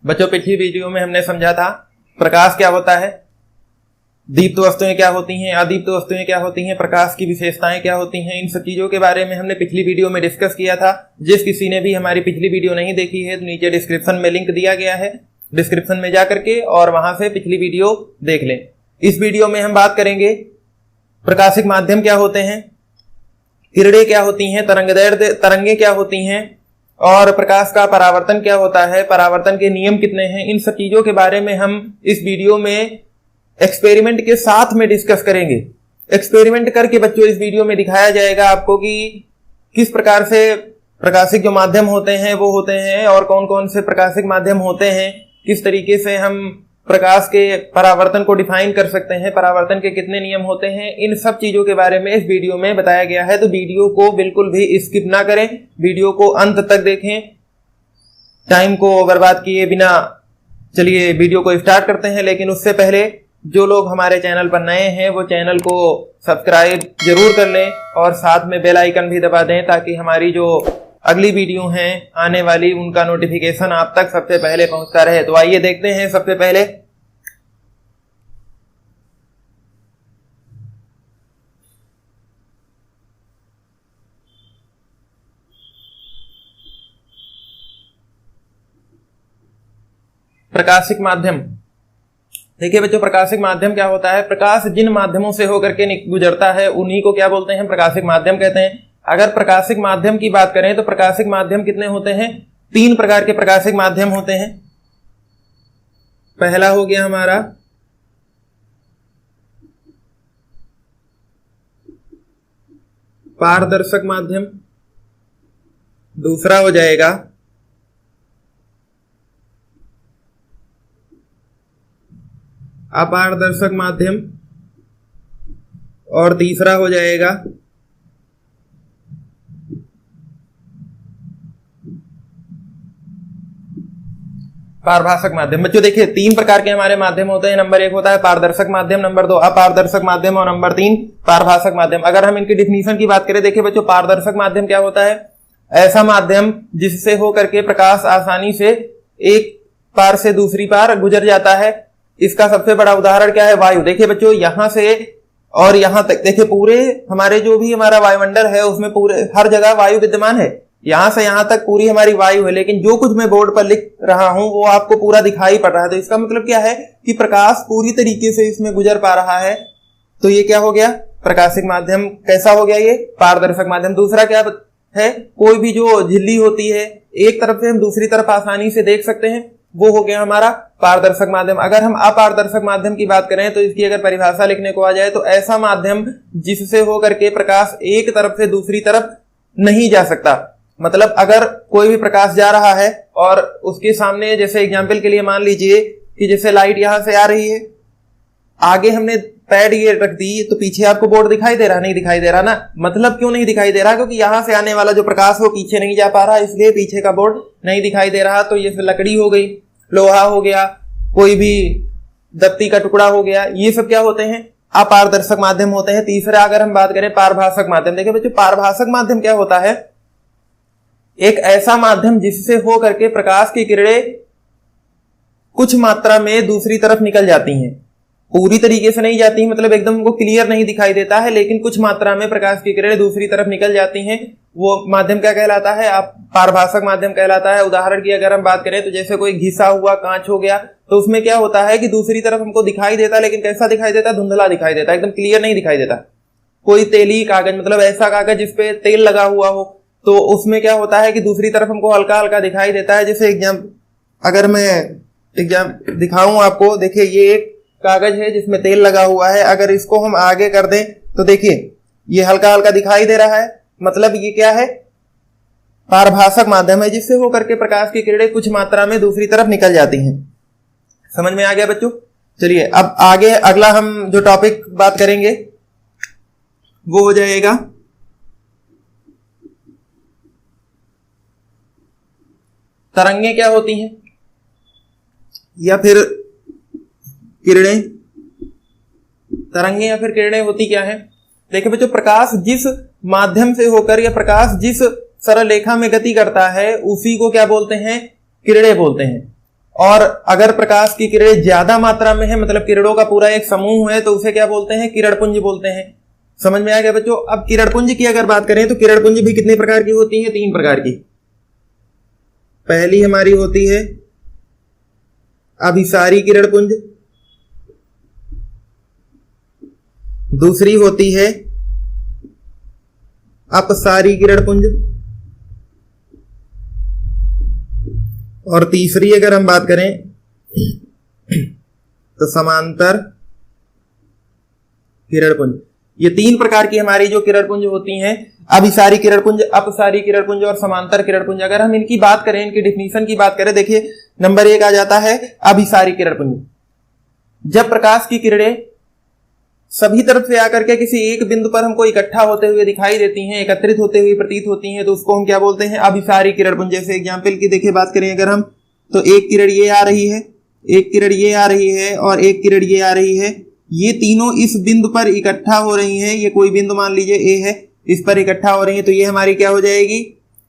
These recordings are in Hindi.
बच्चों पिछली वीडियो में हमने समझा था प्रकाश क्या होता है, दीप्त वस्तुएं क्या होती हैं, अदीप्त वस्तुएं क्या होती हैं, प्रकाश की विशेषताएं क्या होती हैं। इन सब चीजों के बारे में हमने पिछली वीडियो में डिस्कस किया था। जिस किसी ने भी हमारी पिछली वीडियो नहीं देखी है तो नीचे डिस्क्रिप्शन में लिंक दिया गया है, डिस्क्रिप्शन में जा करके और वहां से पिछली वीडियो देख लें। इस वीडियो में हम बात करेंगे प्रकाशिक माध्यम क्या होते हैं, किरणें क्या होती हैं, तरंगे क्या होती हैं और प्रकाश का परावर्तन क्या होता है, परावर्तन के नियम कितने हैं। इन सब चीजों के बारे में हम इस वीडियो में एक्सपेरिमेंट के साथ में डिस्कस करेंगे। एक्सपेरिमेंट करके बच्चों इस वीडियो में दिखाया जाएगा आपको कि किस प्रकार से प्रकाशिक जो माध्यम होते हैं वो होते हैं और कौन कौन से प्रकाशिक माध्यम होते हैं, किस तरीके से हम प्रकाश के परावर्तन को डिफाइन कर सकते हैं, परावर्तन के कितने नियम होते हैं। इन सब चीजों के बारे में इस वीडियो में बताया गया है। तो वीडियो को बिल्कुल भी स्किप ना करें, वीडियो को अंत तक देखें, टाइम को बर्बाद किए बिना। चलिए वीडियो को स्टार्ट करते हैं, लेकिन उससे पहले जो लोग हमारे चैनल पर नए हैं वो चैनल को सब्सक्राइब जरूर कर लें और साथ में बेल आइकन भी दबा दें ताकि हमारी जो अगली वीडियो हैं आने वाली उनका नोटिफिकेशन आप तक सबसे पहले पहुंचता रहे। तो आइए देखते हैं सबसे पहले प्रकाशिक माध्यम। देखिए बच्चों, प्रकाशिक माध्यम क्या होता है। प्रकाश जिन माध्यमों से होकर के गुजरता है उन्हीं को क्या बोलते हैं, प्रकाशिक माध्यम कहते हैं। अगर प्रकाशिक माध्यम की बात करें तो प्रकाशिक माध्यम कितने होते हैं, 3 प्रकार के प्रकाशिक माध्यम होते हैं। पहला हो गया हमारा पारदर्शक माध्यम, दूसरा हो जाएगा अपारदर्शक माध्यम और तीसरा हो जाएगा पारभाषक माध्यम। बच्चों देखिए 3 प्रकार के हमारे माध्यम होते हैं। नंबर 1 होता है पारदर्शक माध्यम, नंबर 2 अपारदर्शक माध्यम और नंबर 3 पारभाषक माध्यम। अगर हम इनकी डिफिनीशन की बात करें, देखिए बच्चों पारदर्शक माध्यम क्या होता है, ऐसा माध्यम जिससे होकर के प्रकाश आसानी से एक पार से दूसरी पार गुजर जाता है। इसका सबसे बड़ा उदाहरण क्या है, वायु। देखिए बच्चों यहां से और यहां तक, देखिए पूरे हमारे जो भी हमारा वायुमंडल है उसमें पूरे हर जगह वायु विद्यमान है। यहां से यहां तक पूरी हमारी वायु है, लेकिन जो कुछ मैं बोर्ड पर लिख रहा हूं वो आपको पूरा दिखाई पड़ रहा है। तो इसका मतलब क्या है कि प्रकाश पूरी तरीके से इसमें गुजर पा रहा है। तो ये क्या हो गया, प्रकाशिक माध्यम कैसा हो गया, ये पारदर्शक माध्यम। दूसरा क्या है, कोई भी जो झिल्ली होती है एक तरफ से हम दूसरी तरफ आसानी से देख सकते हैं, वो हो गया हमारा पारदर्शक माध्यम। अगर हम अपारदर्शक माध्यम की बात करें तो इसकी अगर परिभाषा लिखने को आ जाए तो ऐसा माध्यम जिससे होकर के प्रकाश एक तरफ से दूसरी तरफ नहीं जा सकता। मतलब अगर कोई भी प्रकाश जा रहा है और उसके सामने, जैसे एग्जांपल के लिए मान लीजिए कि जैसे लाइट यहां से आ रही है, आगे हमने पैड ये रख दी तो पीछे आपको बोर्ड दिखाई दे रहा, नहीं दिखाई दे रहा ना। मतलब क्यों नहीं दिखाई दे रहा, क्योंकि यहां से आने वाला जो प्रकाश वो पीछे नहीं जा पा रहा, इसलिए पीछे का बोर्ड नहीं दिखाई दे रहा। तो ये लकड़ी हो गई, लोहा हो गया, कोई भी दत्ती का टुकड़ा हो गया, ये सब क्या होते हैं, अपारदर्शक माध्यम होते हैं। तीसरा अगर हम बात करें पारभाषक माध्यम। देखिए बच्चों पारभाषक माध्यम क्या होता है, एक ऐसा माध्यम जिससे हो करके प्रकाश की किरणें कुछ मात्रा में दूसरी तरफ निकल जाती हैं। पूरी तरीके से नहीं जाती, मतलब एकदम हमको क्लियर नहीं दिखाई देता है, लेकिन कुछ मात्रा में प्रकाश की किरणें दूसरी तरफ निकल जाती हैं। वो माध्यम क्या कहलाता है, आप पारभाषक माध्यम कहलाता है। उदाहरण की अगर हम बात करें तो जैसे कोई घिसा हुआ कांच हो गया, तो उसमें क्या होता है कि दूसरी तरफ हमको दिखाई देता, लेकिन कैसा दिखाई देता, धुंधला दिखाई देता, एकदम क्लियर नहीं दिखाई देता। कोई तेली कागज, मतलब ऐसा कागज जिसपे तेल लगा हुआ हो, तो उसमें क्या होता है कि दूसरी तरफ हमको हल्का हल्का दिखाई देता है। जैसे अगर मैं एग्जाम दिखाऊं आपको, देखिए ये एक कागज है जिसमें तेल लगा हुआ है। अगर इसको हम आगे कर दें तो देखिए ये हल्का हल्का दिखाई दे रहा है, मतलब ये क्या है, पारभाषक माध्यम है जिससे होकर के प्रकाश की किरणें कुछ मात्रा में दूसरी तरफ निकल जाती हैं। समझ में आ गया बच्चों। चलिए अब आगे अगला हम जो टॉपिक बात करेंगे वो हो जाएगा तरंगे क्या होती हैं या फिर किरणें। तरंगे या फिर किरणें होती क्या है। देखिए बच्चों प्रकाश जिस माध्यम से होकर या प्रकाश जिस सरल रेखा में गति करता है उसी को क्या बोलते हैं, किरणें बोलते हैं। और अगर प्रकाश की किरणें ज्यादा मात्रा में है, मतलब किरणों का पूरा एक समूह है, तो उसे क्या बोलते हैं? किरणपुंज बोलते हैं। समझ में आ गया बच्चों? अब किरणपुंज की अगर बात करें तो किरणपुंज भी कितने प्रकार की होती है? 3 प्रकार की। पहली हमारी होती है अभिसारी किरणपुंज, दूसरी होती है अपसारी किरणपुंज, और तीसरी अगर हम बात करें तो समांतर किरणपुंज। ये 3 प्रकार की हमारी जो किरणपुंज होती हैं, अभिसारी किरणपुंज, अपसारी किरणपुंज और समांतर किरणपुंज। अगर हम इनकी बात करें, इनकी डिफिनीशन की बात करें, देखिए नंबर 1 आ जाता है अभिसारी किरणपुंज। जब प्रकाश की किरणें सभी तरफ से आकर के किसी एक बिंदु पर हमको इकट्ठा होते हुए दिखाई देती हैं, एकत्रित होते हुए प्रतीत होती हैं, तो उसको हम क्या बोलते हैं? अभिसारी किरणपुंज। जैसे एग्जाम्पल की देखिए बात करें अगर हम, तो एक किरण ये आ रही है, एक किरण ये आ रही है और एक किरण ये आ रही है। ये तीनों इस बिंदु पर इकट्ठा हो रही हैं। ये कोई बिंदु मान लीजिए ए है, इस पर इकट्ठा हो रही है, तो ये हमारी क्या हो जाएगी?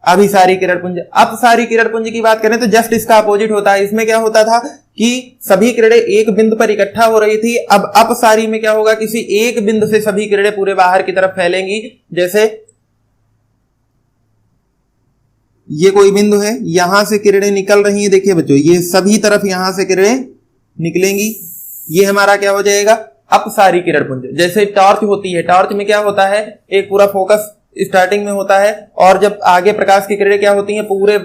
अभिसारी किरणपुंज। अपसारी किरणपुंज की बात करें तो जस्ट इसका अपोजिट होता है। इसमें क्या होता था कि सभी किरणें एक बिंदु पर इकट्ठा हो रही थी। अब अपसारी में क्या होगा? किसी एक बिंदु से सभी किरणें पूरे बाहर की तरफ फैलेंगी। जैसे ये कोई बिंदु है, यहां से किरणें निकल रही हैं, देखिए बच्चों, ये सभी तरफ यहां से किरणें निकलेंगी। ये हमारा क्या हो जाएगा? अपसारी किरणपुंज। जैसे टॉर्च होती है, टॉर्च में क्या होता है? एक पूरा फोकस स्टार्टिंग में होता है, और जब आगे प्रकाश की किरणें क्या होती हैं? पूरे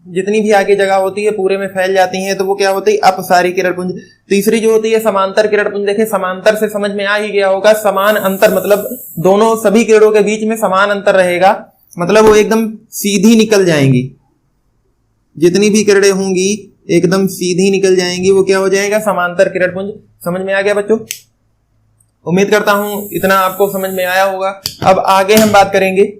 जितनी भी आगे जगह होती है पूरे में फैल जाती हैं, तो वो क्या होती है? अपसारी किरणपुंज। तीसरी जो होती है समांतर किरणपुंज। देखिए समांतर से समझ में आ ही गया होगा, समान अंतर, मतलब दोनों सभी किरणों के बीच में समान अंतर रहेगा, मतलब वो एकदम सीधी निकल जाएंगी। जितनी भी किरणें होंगी एकदम सीधी निकल जाएंगी, वो क्या हो जाएगा? समांतर किरणपुंज। समझ में आ गया बच्चों? उम्मीद करता हूं इतना आपको समझ में आया होगा। अब आगे हम बात करेंगे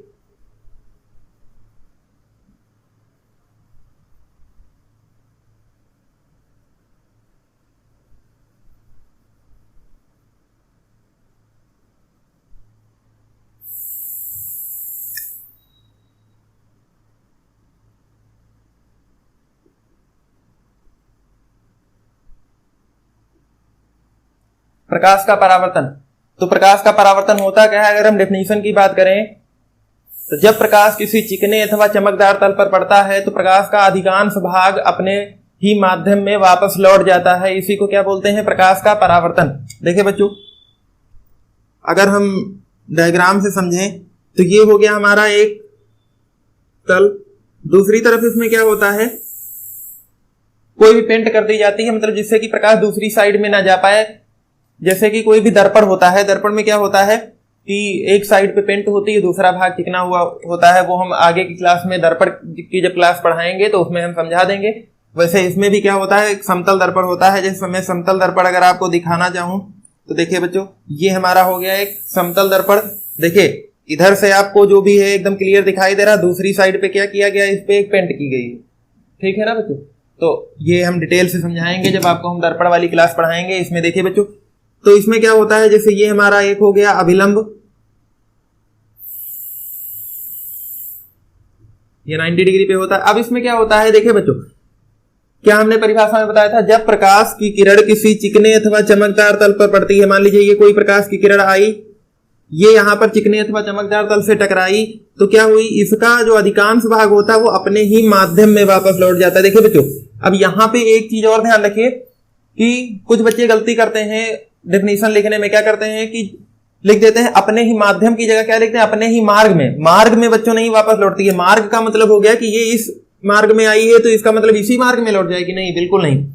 प्रकाश का परावर्तन। तो प्रकाश का परावर्तन होता क्या है? अगर हम डेफिनेशन की बात करें तो जब प्रकाश किसी चिकने अथवा चमकदार तल पर पड़ता है तो प्रकाश का अधिकांश भाग अपने ही माध्यम में वापस लौट जाता है। इसी को क्या बोलते हैं? प्रकाश का परावर्तन। देखिए बच्चों, अगर हम डायग्राम से समझें तो ये हो गया हमारा एक तल, दूसरी तरफ इसमें क्या होता है? कोई भी पेंट कर दी जाती है, मतलब जिससे कि प्रकाश दूसरी साइड में ना जा पाए। जैसे कि कोई भी दर्पण होता है, दर्पण में क्या होता है कि एक साइड पे पेंट होती है, दूसरा भाग चिकना हुआ होता है। वो हम आगे की क्लास में दर्पण की जब क्लास पढ़ाएंगे तो उसमें हम समझा देंगे। वैसे इसमें भी क्या होता है? एक समतल दर्पण होता है। जैसे मैं समतल दर्पण अगर आपको दिखाना चाहूं तो देखिए बच्चों, ये हमारा हो गया एक समतल दर्पण। देखिए इधर से आपको जो भी है एकदम क्लियर दिखाई दे रहा, दूसरी साइड पे क्या किया गया? इस पे एक पेंट की गई है। ठीक है ना बच्चों? तो ये हम डिटेल से समझाएंगे जब आपको हम दर्पण वाली क्लास पढ़ाएंगे। इसमें देखिए बच्चों, तो इसमें क्या होता है? जैसे ये हमारा एक हो गया अभिलंब, ये 90 डिग्री पे होता है। अब इसमें क्या होता है? देखिए बच्चों, क्या हमने परिभाषा में बताया था? जब प्रकाश की किरण किसी चिकने अथवा चमकदार तल पर पड़ती है, मान लीजिए ये कोई प्रकाश की किरण आई, ये यहां पर चिकने अथवा चमकदार तल से टकराई, तो क्या हुई? इसका जो अधिकांश भाग होता है वो अपने ही माध्यम में वापस लौट जाता है। देखिए बच्चों, अब यहां पे एक चीज और ध्यान रखिए कि कुछ बच्चे गलती करते हैं डेफिनेशन लिखने में। क्या करते हैं कि लिख देते हैं अपने ही माध्यम की जगह क्या लिखते हैं? अपने ही मार्ग में। मार्ग में बच्चों नहीं वापस लौटती है। मार्ग का मतलब हो गया कि ये इस मार्ग में आई है तो इसका मतलब इसी मार्ग में लौट जाएगी? नहीं, बिल्कुल नहीं।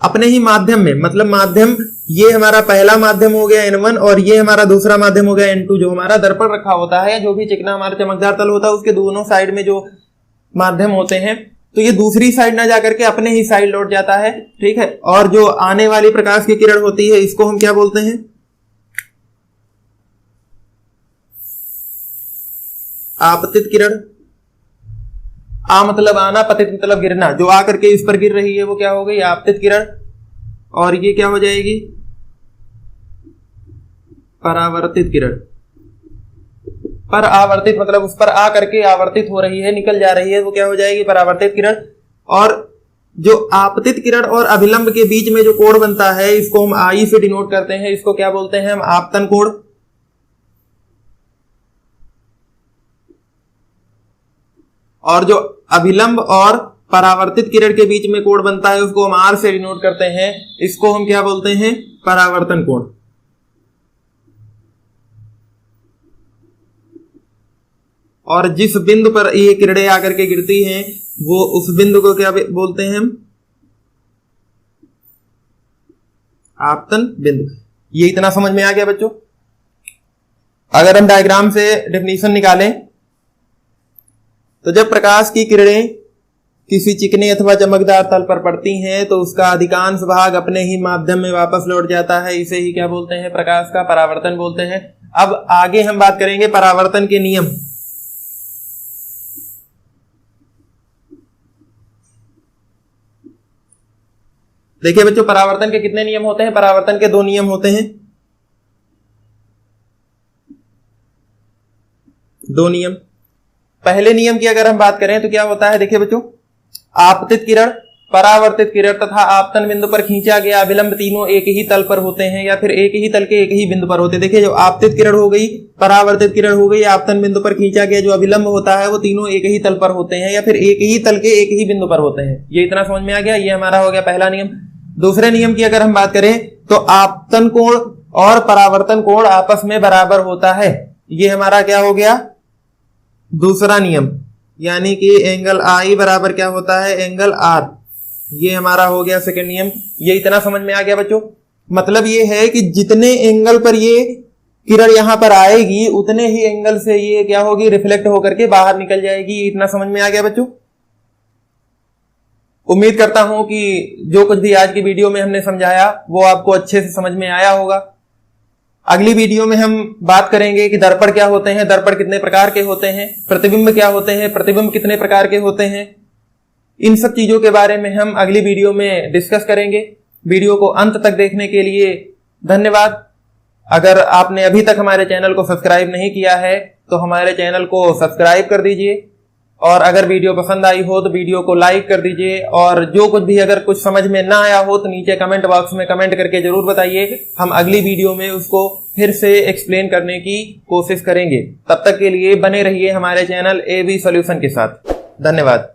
अपने ही माध्यम में, मतलब माध्यम, ये हमारा पहला माध्यम हो गया N1 और ये हमारा दूसरा माध्यम हो गया N2। जो हमारा दर्पण रखा होता है, जो भी चिकना हमारा चमकदार तल होता है, उसके दोनों साइड में जो माध्यम होते हैं, तो ये दूसरी साइड ना जाकर के अपने ही साइड लौट जाता है। ठीक है? और जो आने वाली प्रकाश की किरण होती है, इसको हम क्या बोलते हैं? आपतित किरण। आ मतलब आना, पतित मतलब गिरना। जो आकर के इस पर गिर रही है वो क्या हो गई? आपतित किरण। और ये क्या हो जाएगी? परावर्तित किरण। पर आवर्तित मतलब उस पर आ करके आवर्तित हो रही है, निकल जा रही है, वो क्या हो जाएगी? परावर्तित किरण। और जो आपतित किरण और अभिलंब के बीच में जो कोण बनता है इसको हम आई से डिनोट करते हैं, इसको क्या बोलते हैं हम? आपतन कोण। और जो अभिलंब और परावर्तित किरण के बीच में कोण बनता है उसको हम आर से डिनोट करते हैं, इसको हम क्या बोलते हैं? परावर्तन कोण। और जिस बिंदु पर ये किरणें आकर के गिरती हैं वो उस बिंदु को क्या बोलते हैं हम? आपतन बिंदु। ये इतना समझ में आ गया बच्चों। अगर हम डायग्राम से डेफिनेशन निकालें तो जब प्रकाश की किरणें किसी चिकने अथवा चमकदार तल पर पड़ती हैं तो उसका अधिकांश भाग अपने ही माध्यम में वापस लौट जाता है, इसे ही क्या बोलते हैं? प्रकाश का परावर्तन बोलते हैं। अब आगे हम बात करेंगे परावर्तन के नियम। देखिए बच्चों, परावर्तन के कितने नियम होते हैं? परावर्तन के 2 नियम होते हैं। 2 नियम। पहले नियम की अगर हम बात करें तो क्या होता है? देखिए बच्चों, आपतित किरण, परावर्तित किरण तथा आपतन बिंदु पर खींचा गया अभिलंब तीनों एक ही तल पर होते हैं या फिर एक ही तल के एक ही बिंदु पर होते हैं। देखिए, जो आपतित किरण हो गई, परावर्तित किरण हो गई, आपतन बिंदु पर खींचा गया जो अभिलंब होता है वो तीनों एक ही तल पर होते हैं या फिर एक ही तल के एक ही बिंदु पर होते हैं। ये इतना समझ में आ गया। ये हमारा हो गया पहला नियम। दूसरे नियम की अगर हम बात करें तो आपतन कोण और परावर्तन कोण आपस में बराबर होता है। ये हमारा क्या हो गया? दूसरा नियम, यानी कि एंगल आई बराबर क्या होता है? Angle R. ये हमारा हो गया सेकंड नियम। ये इतना समझ में आ गया बच्चों। मतलब ये है कि जितने एंगल पर ये किरण यहां पर आएगी उतने ही एंगल से ये क्या होगी? रिफ्लेक्ट होकर के बाहर निकल जाएगी। ये इतना समझ में आ गया बच्चों। उम्मीद करता हूं कि जो कुछ भी आज की वीडियो में हमने समझाया वो आपको अच्छे से समझ में आया होगा। अगली वीडियो में हम बात करेंगे कि दर्पण क्या होते हैं, दर्पण कितने प्रकार के होते हैं, प्रतिबिंब क्या होते हैं, प्रतिबिंब कितने प्रकार के होते हैं। इन सब चीजों के बारे में हम अगली वीडियो में डिस्कस करेंगे। वीडियो को अंत तक देखने के लिए धन्यवाद। अगर आपने अभी तक हमारे चैनल को सब्सक्राइब नहीं किया है तो हमारे चैनल को सब्सक्राइब कर दीजिए, और अगर वीडियो पसंद आई हो तो वीडियो को लाइक कर दीजिए। और जो कुछ भी अगर कुछ समझ में ना आया हो तो नीचे कमेंट बॉक्स में कमेंट करके जरूर बताइए। हम अगली वीडियो में उसको फिर से एक्सप्लेन करने की कोशिश करेंगे। तब तक के लिए बने रहिए हमारे चैनल AB सॉल्यूशन के साथ। धन्यवाद।